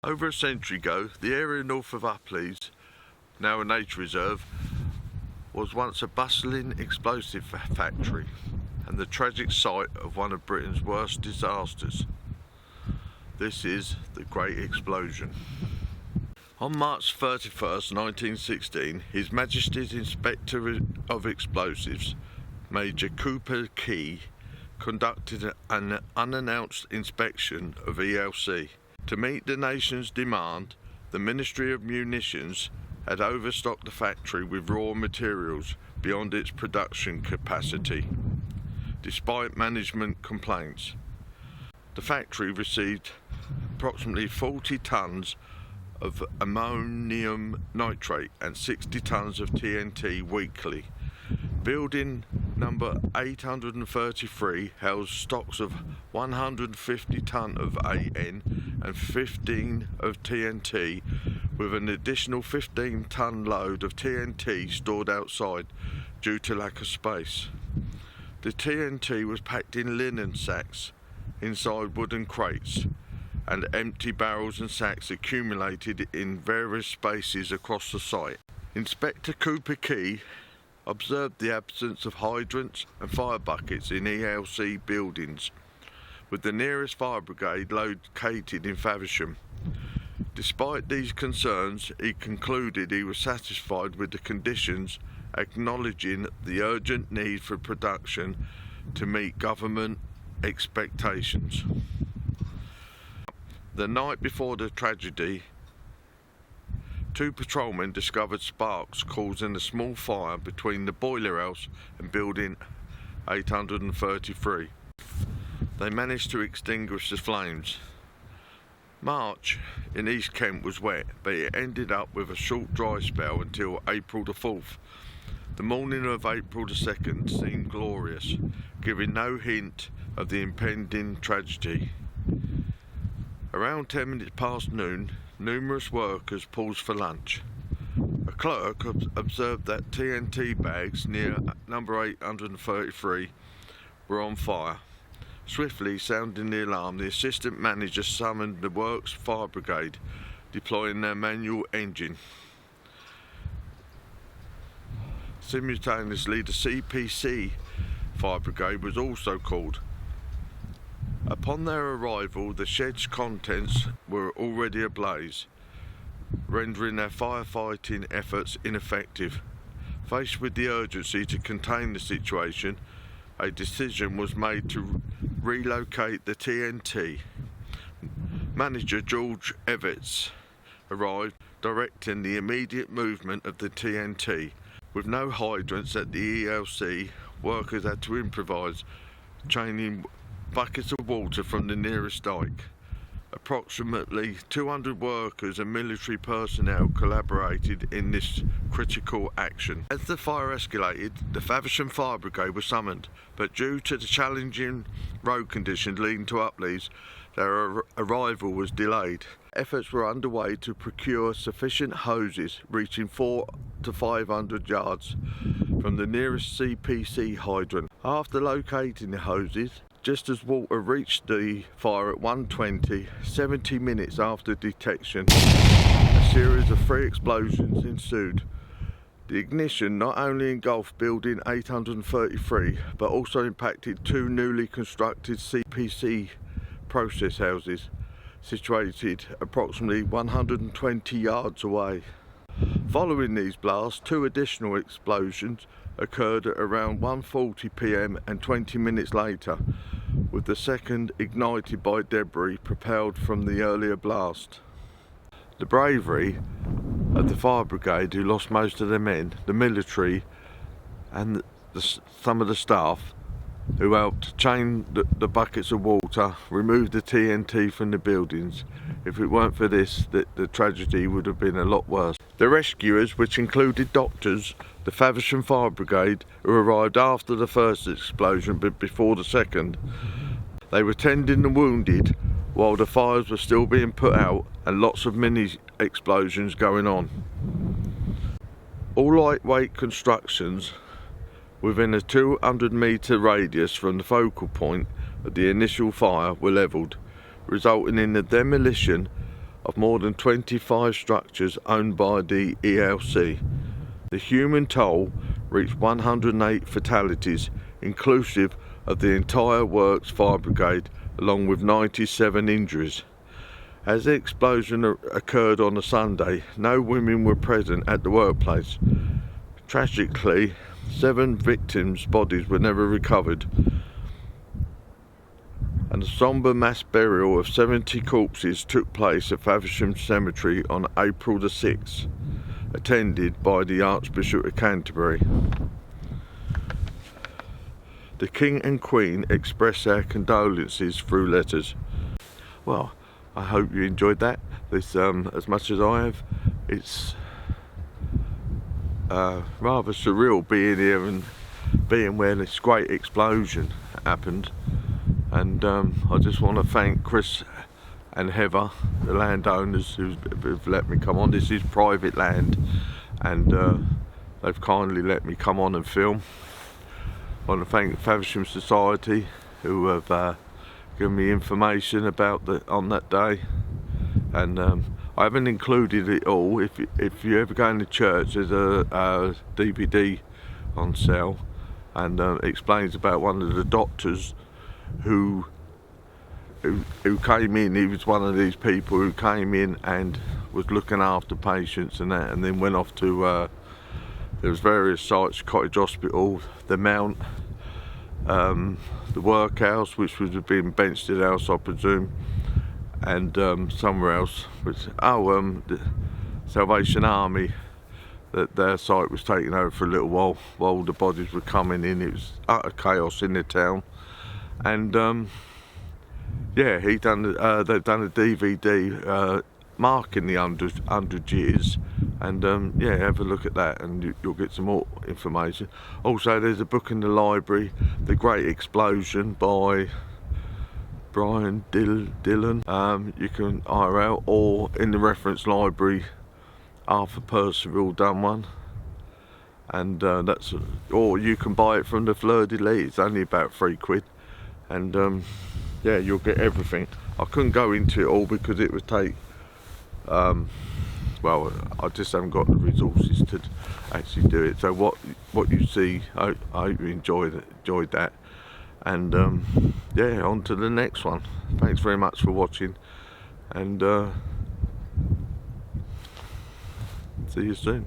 Over a century ago, the area north of Uplees, now a nature reserve, was once a bustling explosive factory and the tragic site of one of Britain's worst disasters. This is the Great Explosion. On March 31st, 1916, His Majesty's Inspector of Explosives, Major Cooper Key, conducted an unannounced inspection of ELC. To meet the nation's demand, the Ministry of Munitions had overstocked the factory with raw materials beyond its production capacity, despite management complaints. The factory received approximately 40 tonnes of ammonium nitrate and 60 tonnes of TNT weekly. Building number 833 housed stocks of 150 tonne of AN and 15 of TNT, with an additional 15 tonne load of TNT stored outside due to lack of space. The TNT was packed in linen sacks inside wooden crates, and empty barrels and sacks accumulated in various spaces across the site. Inspector Cooper Key observed the absence of hydrants and fire buckets in ELC buildings, with the nearest fire brigade located in FAVERSHAM. Despite these concerns, he concluded he was satisfied with the conditions, acknowledging the urgent need for production to meet government expectations. The night before the tragedy, two patrolmen discovered sparks causing a small fire between the boiler house and building 833. They managed to extinguish the flames. March in East Kent was wet, but it ended up with a short dry spell until April the 4th. The morning of April the 2nd seemed glorious, giving no hint of the impending tragedy. Around 10 minutes past noon, numerous workers paused for lunch. A clerk observed that TNT bags near number 833 were on fire. Swiftly sounding the alarm, the assistant manager summoned the works fire brigade, deploying their manual engine. Simultaneously, the CPC fire brigade was also called. Upon their arrival, the shed's contents were already ablaze, rendering their firefighting efforts ineffective. Faced with the urgency to contain the situation, a decision was made to relocate the TNT. Manager George Evans arrived, directing the immediate movement of the TNT. With no hydrants at the ELC, workers had to improvise, chaining buckets of water from the nearest dike. Approximately 200 workers and military personnel collaborated in this critical action. As the fire escalated, the Faversham Fire Brigade was summoned, but due to the challenging road conditions leading to Uplees, their arrival was delayed. Efforts were underway to procure sufficient hoses reaching 400 to 500 yards from the nearest CPC hydrant. After locating the hoses, just as water reached the fire at 1:20, 70 minutes after detection, a series of 3 explosions ensued. The ignition not only engulfed building 833, but also impacted 2 newly constructed CPC process houses, situated approximately 120 yards away. Following these blasts, 2 additional explosions occurred at around 1:40 p.m. and 20 minutes later, with the second ignited by debris propelled from the earlier blast. The bravery of the fire brigade, who lost most of their men, the military and some of the staff who helped chain the buckets of water, remove the TNT from the buildings. If it weren't for this, the tragedy would have been a lot worse. The rescuers, which included doctors, the Faversham Fire Brigade, who arrived after the first explosion but before the second, they were tending the wounded while the fires were still being put out and lots of mini explosions going on. All lightweight constructions within a 200-metre radius from the focal point of the initial fire were levelled, resulting in the demolition of more than 25 structures owned by the ELC. The human toll reached 108 fatalities, inclusive of the entire Works Fire Brigade, along with 97 injuries. As the explosion occurred on a Sunday, no women were present at the workplace. Tragically, 7 victims' bodies were never recovered, and a sombre mass burial of 70 corpses took place at FAVERSHAM Cemetery on April the 6th, attended by the Archbishop of Canterbury. The King and Queen express their condolences through letters. Well, I hope you enjoyed that. This, as much as I have. It's rather surreal being here and being where this great explosion happened. And I just want to thank Chris and Heather, the landowners, who've let me come on. This is private land, and they've kindly let me come on and film. I want to thank Faversham Society, who have given me information about on that day. And I haven't included it all. If you ever go in the church, there's a DVD on sale, and it explains about one of the doctors who came in. He was one of these people who came in and was looking after patients and that, and then went off to there was various sites: Cottage Hospital, the Mount, the Workhouse, which would have been Benstead House, I presume, and somewhere else, which the Salvation Army. That their site was taken over for a little while the bodies were coming in. It was utter chaos in the town, and yeah, they've done a DVD marking the 100 years, and yeah, have a look at that, and you'll get some more information. Also, there's a book in the library, The Great Explosion by Brian Dillon. You can hire out, or in the reference library, Arthur Percival done one, and or you can buy it from the Fleur de Lis. It's only about £3, and yeah, you'll get everything. I couldn't go into it all because it would take well, I just haven't got the resources to actually do it. So what you see, I hope you enjoyed that, and yeah, on to the next one. Thanks very much for watching, and see you soon.